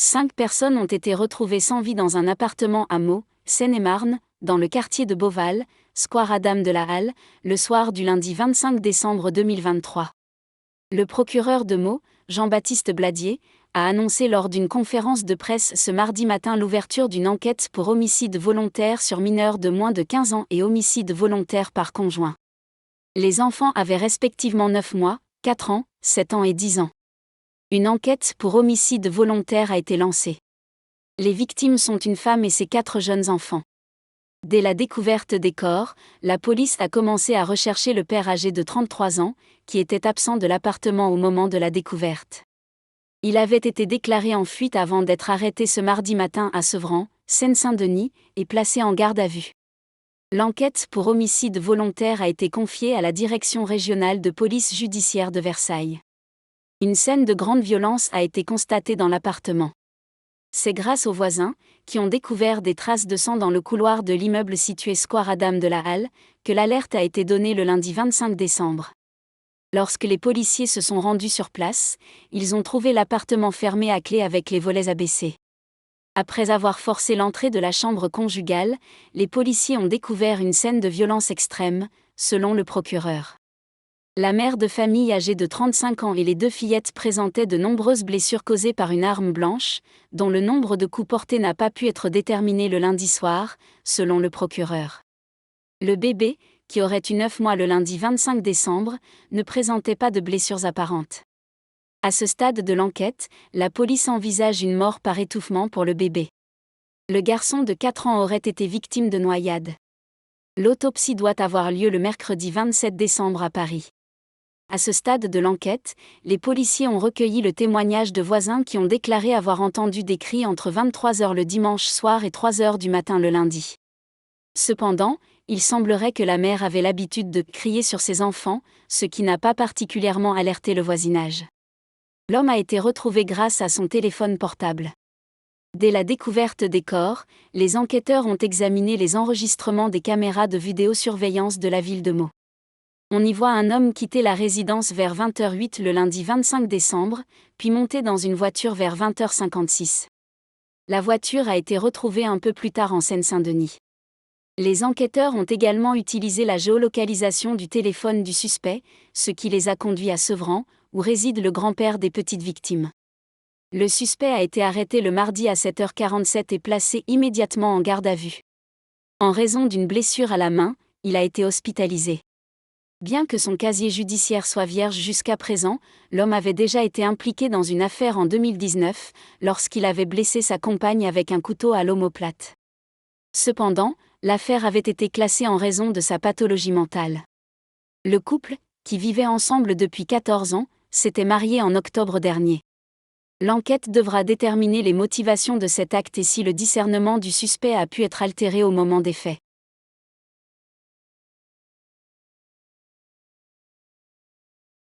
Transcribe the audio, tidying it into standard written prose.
5 personnes ont été retrouvées sans vie dans un appartement à Meaux, Seine-et-Marne, dans le quartier de Beauval, square Adam de la Halle, le soir du lundi 25 décembre 2023. Le procureur de Meaux, Jean-Baptiste Bladier, a annoncé lors d'une conférence de presse ce mardi matin l'ouverture d'une enquête pour homicide volontaire sur mineurs de moins de 15 ans et homicide volontaire par conjoint. Les enfants avaient respectivement 9 mois, 4 ans, 7 ans et 10 ans. Une enquête pour homicide volontaire a été lancée. Les victimes sont une femme et ses 4 jeunes enfants. Dès la découverte des corps, la police a commencé à rechercher le père âgé de 33 ans, qui était absent de l'appartement au moment de la découverte. Il avait été déclaré en fuite avant d'être arrêté ce mardi matin à Sevran, Seine-Saint-Denis, et placé en garde à vue. L'enquête pour homicide volontaire a été confiée à la Direction régionale de police judiciaire de Versailles. Une scène de grande violence a été constatée dans l'appartement. C'est grâce aux voisins, qui ont découvert des traces de sang dans le couloir de l'immeuble situé square Adam de la Halle, que l'alerte a été donnée le lundi 25 décembre. Lorsque les policiers se sont rendus sur place, ils ont trouvé l'appartement fermé à clé avec les volets abaissés. Après avoir forcé l'entrée de la chambre conjugale, les policiers ont découvert une scène de violence extrême, selon le procureur. La mère de famille âgée de 35 ans et les 2 fillettes présentaient de nombreuses blessures causées par une arme blanche, dont le nombre de coups portés n'a pas pu être déterminé le lundi soir, selon le procureur. Le bébé, qui aurait eu 9 mois le lundi 25 décembre, ne présentait pas de blessures apparentes. À ce stade de l'enquête, la police envisage une mort par étouffement pour le bébé. Le garçon de 4 ans aurait été victime de noyade. L'autopsie doit avoir lieu le mercredi 27 décembre à Paris. À ce stade de l'enquête, les policiers ont recueilli le témoignage de voisins qui ont déclaré avoir entendu des cris entre 23h le dimanche soir et 3h du matin le lundi. Cependant, il semblerait que la mère avait l'habitude de crier sur ses enfants, ce qui n'a pas particulièrement alerté le voisinage. L'homme a été retrouvé grâce à son téléphone portable. Dès la découverte des corps, les enquêteurs ont examiné les enregistrements des caméras de vidéosurveillance de la ville de Meaux. On y voit un homme quitter la résidence vers 20h08 le lundi 25 décembre, puis monter dans une voiture vers 20h56. La voiture a été retrouvée un peu plus tard en Seine-Saint-Denis. Les enquêteurs ont également utilisé la géolocalisation du téléphone du suspect, ce qui les a conduits à Sevran, où réside le grand-père des petites victimes. Le suspect a été arrêté le mardi à 7h47 et placé immédiatement en garde à vue. En raison d'une blessure à la main, il a été hospitalisé. Bien que son casier judiciaire soit vierge jusqu'à présent, l'homme avait déjà été impliqué dans une affaire en 2019, lorsqu'il avait blessé sa compagne avec un couteau à l'omoplate. Cependant, l'affaire avait été classée en raison de sa pathologie mentale. Le couple, qui vivait ensemble depuis 14 ans, s'était marié en octobre dernier. L'enquête devra déterminer les motivations de cet acte et si le discernement du suspect a pu être altéré au moment des faits.